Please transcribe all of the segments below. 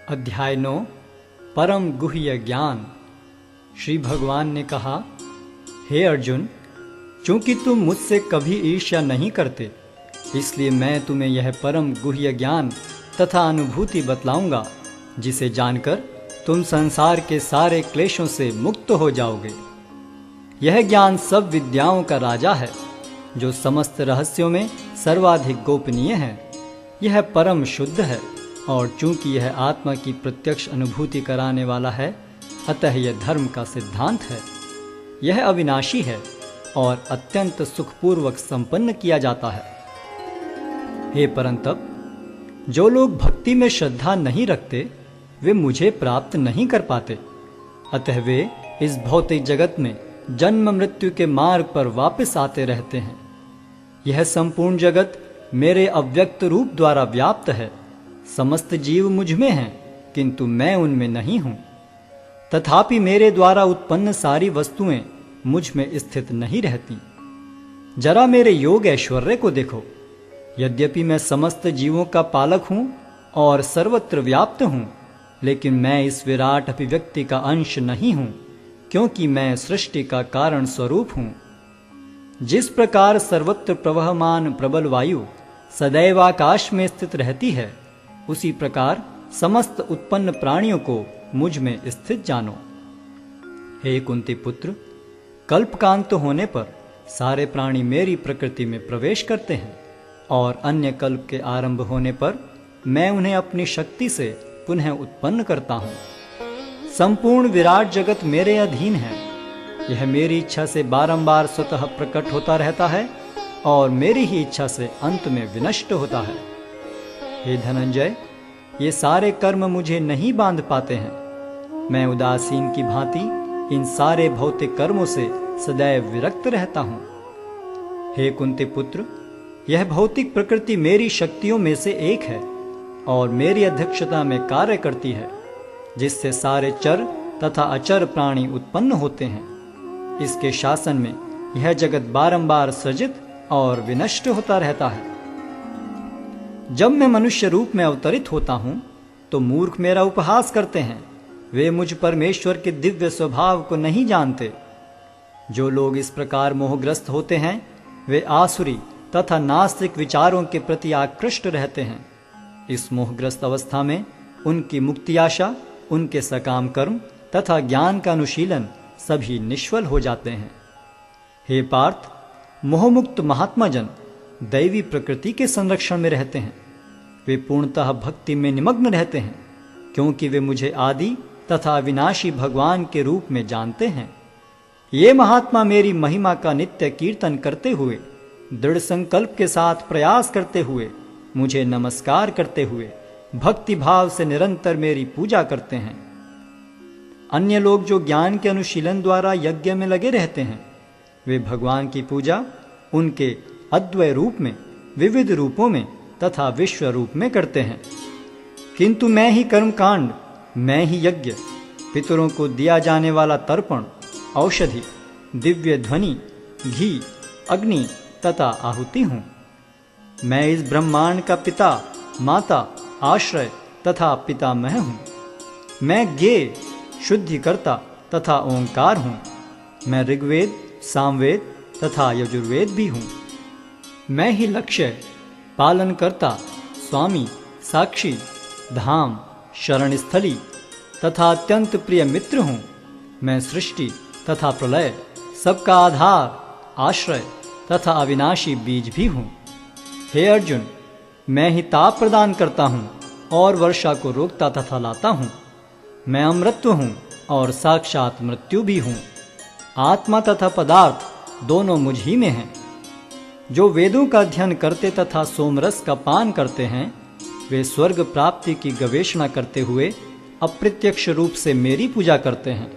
अध्याय 9 परम गुह्य ज्ञान। श्री भगवान ने कहा, हे अर्जुन, चूंकि तुम मुझसे कभी ईर्ष्या नहीं करते, इसलिए मैं तुम्हें यह परम गुह्य ज्ञान तथा अनुभूति बतलाऊंगा, जिसे जानकर तुम संसार के सारे क्लेशों से मुक्त हो जाओगे। यह ज्ञान सब विद्याओं का राजा है, जो समस्त रहस्यों में सर्वाधिक गोपनीय है। यह परम शुद्ध है, और चूंकि यह आत्मा की प्रत्यक्ष अनुभूति कराने वाला है, अतः यह धर्म का सिद्धांत है। यह अविनाशी है और अत्यंत सुखपूर्वक संपन्न किया जाता है। हे परंतप, जो लोग भक्ति में श्रद्धा नहीं रखते, वे मुझे प्राप्त नहीं कर पाते। अतः वे इस भौतिक जगत में जन्म मृत्यु के मार्ग पर वापस आते रहते हैं। यह संपूर्ण जगत मेरे अव्यक्त रूप द्वारा व्याप्त है। समस्त जीव मुझ में हैं, किंतु मैं उनमें नहीं हूं। तथापि मेरे द्वारा उत्पन्न सारी वस्तुएं मुझ में स्थित नहीं रहती। जरा मेरे योग ऐश्वर्य को देखो। यद्यपि मैं समस्त जीवों का पालक हूं और सर्वत्र व्याप्त हूं, लेकिन मैं इस विराट अभिव्यक्ति का अंश नहीं हूं, क्योंकि मैं सृष्टि का कारण स्वरूप हूं। जिस प्रकार सर्वत्र प्रवहमान प्रबल वायु सदैव आकाश में स्थित रहती है, उसी प्रकार समस्त उत्पन्न प्राणियों को मुझ में स्थित जानो। हे कुंती पुत्र, कल्पकांत होने पर सारे प्राणी मेरी प्रकृति में प्रवेश करते हैं, और अन्य कल्प के आरंभ होने पर मैं उन्हें अपनी शक्ति से पुनः उत्पन्न करता हूँ। संपूर्ण विराट जगत मेरे अधीन है। यह मेरी इच्छा से बारंबार स्वतः प्रकट होता रहता है, और मेरी ही इच्छा से अंत में विनष्ट होता है। हे धनंजय, ये सारे कर्म मुझे नहीं बांध पाते हैं। मैं उदासीन की भांति इन सारे भौतिक कर्मों से सदैव विरक्त रहता हूँ। हे कुंती पुत्र, यह भौतिक प्रकृति मेरी शक्तियों में से एक है, और मेरी अध्यक्षता में कार्य करती है, जिससे सारे चर तथा अचर प्राणी उत्पन्न होते हैं। इसके शासन में यह जगत बारंबार सृजित और विनष्ट होता रहता है। जब मैं मनुष्य रूप में अवतरित होता हूं, तो मूर्ख मेरा उपहास करते हैं। वे मुझ परमेश्वर के दिव्य स्वभाव को नहीं जानते। जो लोग इस प्रकार मोहग्रस्त होते हैं, वे आसुरी तथा नास्तिक विचारों के प्रति आकृष्ट रहते हैं। इस मोहग्रस्त अवस्था में उनकी मुक्ति आशा, उनके सकाम कर्म तथा ज्ञान का अनुशीलन सभी निष्फल हो जाते हैं। हे पार्थ, मोहमुक्त महात्मा जन दैवी प्रकृति के संरक्षण में रहते हैं। वे पूर्णतः भक्ति में निमग्न रहते हैं, क्योंकि वे मुझे आदि तथा अविनाशी भगवान के रूप में जानते हैं। ये महात्मा मेरी महिमा का नित्य कीर्तन करते हुए, दृढ़ संकल्प के साथ प्रयास करते हुए, मुझे नमस्कार करते हुए भक्ति भाव से निरंतर मेरी पूजा करते हैं। अन्य लोग जो ज्ञान के अनुशीलन द्वारा यज्ञ में लगे रहते हैं, वे भगवान की पूजा उनके अद्वय रूप में, विविध रूपों में तथा विश्व रूप में करते हैं। किंतु मैं ही कर्मकांड, मैं ही यज्ञ, पितरों को दिया जाने वाला तर्पण, औषधि, दिव्य ध्वनि, घी, अग्नि तथा आहुति हूँ। मैं इस ब्रह्मांड का पिता, माता, आश्रय तथा पितामह हूँ। मैं ज्ञेय, शुद्धिकर्ता तथा ओंकार हूँ। मैं ऋग्वेद, सामवेद तथा यजुर्वेद भी हूँ। मैं ही लक्ष्य, पालनकर्ता, स्वामी, साक्षी, धाम, शरण स्थली तथा अत्यंत प्रिय मित्र हूँ। मैं सृष्टि तथा प्रलय, सबका आधार, आश्रय तथा अविनाशी बीज भी हूँ। हे अर्जुन, मैं ही ताप प्रदान करता हूँ और वर्षा को रोकता तथा लाता हूँ। मैं अमृतत्व हूँ और साक्षात मृत्यु भी हूँ। आत्मा तथा पदार्थ दोनों मुझ ही में हैं। जो वेदों का अध्ययन करते तथा सोमरस का पान करते हैं, वे स्वर्ग प्राप्ति की गवेषणा करते हुए अप्रत्यक्ष रूप से मेरी पूजा करते हैं।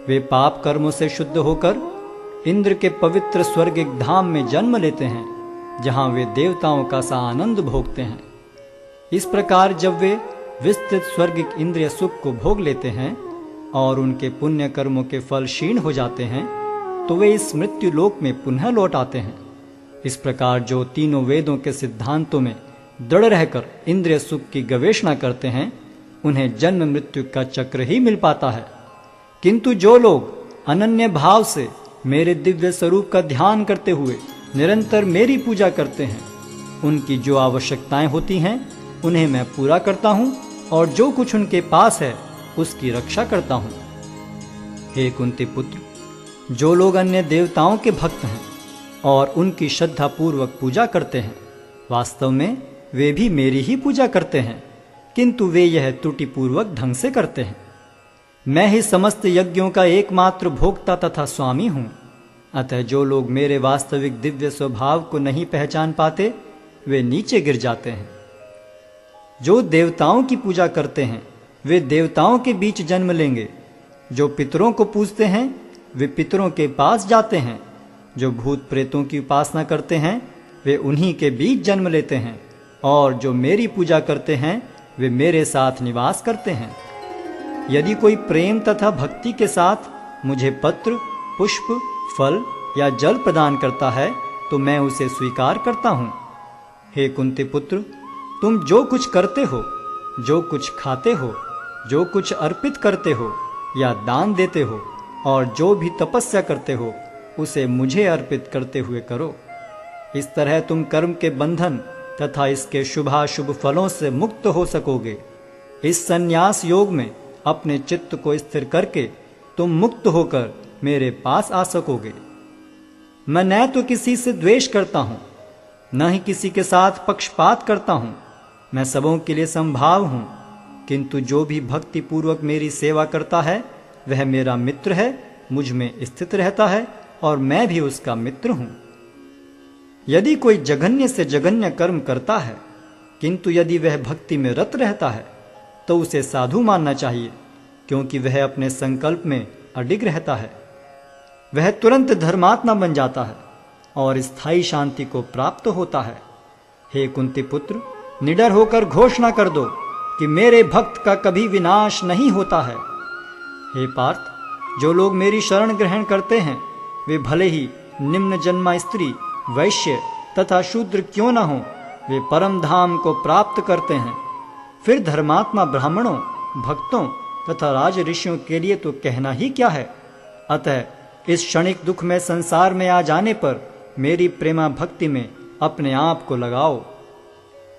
वे पाप कर्मों से शुद्ध होकर इंद्र के पवित्र स्वर्गिक धाम में जन्म लेते हैं, जहां वे देवताओं का सा आनंद भोगते हैं। इस प्रकार जब वे विस्तृत स्वर्गिक इंद्रिय सुख को भोग लेते हैं और उनके पुण्य कर्मों के फल क्षीण हो जाते हैं, तो वे इस मृत्यु लोक में पुनः लौट आते हैं। इस प्रकार जो तीनों वेदों के सिद्धांतों में दृढ़ रहकर इंद्रिय सुख की गवेषणा करते हैं, उन्हें जन्म मृत्यु का चक्र ही मिल पाता है। किंतु जो लोग अनन्य भाव से मेरे दिव्य स्वरूप का ध्यान करते हुए निरंतर मेरी पूजा करते हैं, उनकी जो आवश्यकताएं होती हैं उन्हें मैं पूरा करता हूं और जो कुछ उनके पास है उसकी रक्षा करता हूं। हे कुंती पुत्र, जो लोग अन्य देवताओं के भक्त हैं और उनकी श्रद्धा पूर्वक पूजा करते हैं, वास्तव में वे भी मेरी ही पूजा करते हैं, किंतु वे यह त्रुटिपूर्वक ढंग से करते हैं। मैं ही समस्त यज्ञों का एकमात्र भोक्ता तथा स्वामी हूं। अतः जो लोग मेरे वास्तविक दिव्य स्वभाव को नहीं पहचान पाते, वे नीचे गिर जाते हैं। जो देवताओं की पूजा करते हैं वे देवताओं के बीच जन्म लेंगे। जो पितरों को पूजते हैं वे पितरों के पास जाते हैं। जो भूत प्रेतों की उपासना करते हैं वे उन्हीं के बीच जन्म लेते हैं। और जो मेरी पूजा करते हैं वे मेरे साथ निवास करते हैं। यदि कोई प्रेम तथा भक्ति के साथ मुझे पत्र, पुष्प, फल या जल प्रदान करता है तो मैं उसे स्वीकार करता हूँ। हे कुंती पुत्र, तुम जो कुछ करते हो, जो कुछ खाते हो, जो कुछ अर्पित करते हो या दान देते हो और जो भी तपस्या करते हो, उसे मुझे अर्पित करते हुए करो। इस तरह तुम कर्म के बंधन तथा इसके शुभाशुभ फलों से मुक्त हो सकोगे। इस संन्यास योग में अपने चित्त को स्थिर करके तुम मुक्त होकर मेरे पास आ सकोगे। मैं न तो किसी से द्वेष करता हूं, न ही किसी के साथ पक्षपात करता हूं। मैं सबों के लिए समभाव हूं, किंतु जो भी भक्ति पूर्वक मेरी सेवा करता है वह मेरा मित्र है, मुझ में स्थित रहता है और मैं भी उसका मित्र हूं। यदि कोई जघन्य से जघन्य कर्म करता है, किंतु यदि वह भक्ति में रत रहता है तो उसे साधु मानना चाहिए, क्योंकि वह अपने संकल्प में अडिग रहता है। वह तुरंत धर्मात्मा बन जाता है और स्थायी शांति को प्राप्त होता है। हे कुंती पुत्र, निडर होकर घोषणा कर दो कि मेरे भक्त का कभी विनाश नहीं होता है। हे पार्थ, जो लोग मेरी शरण ग्रहण करते हैं वे भले ही निम्न जन्मा स्त्री, वैश्य तथा शूद्र क्यों न हो, वे परम धाम को प्राप्त करते हैं। फिर धर्मात्मा ब्राह्मणों, भक्तों तथा राज ऋषियों के लिए तो कहना ही क्या है। अतः इस क्षणिक दुख में संसार में आ जाने पर मेरी प्रेमा भक्ति में अपने आप को लगाओ।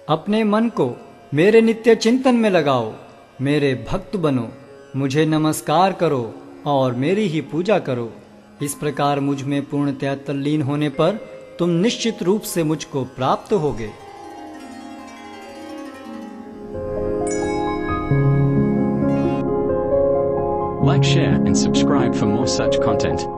अपने मन को मेरे नित्य चिंतन में लगाओ, मेरे भक्त बनो, मुझे नमस्कार करो और मेरी ही पूजा करो। इस प्रकार मुझ में पूर्णतया तल्लीन होने पर तुम निश्चित रूप से मुझको प्राप्त होगे। Like, share and subscribe for more such content.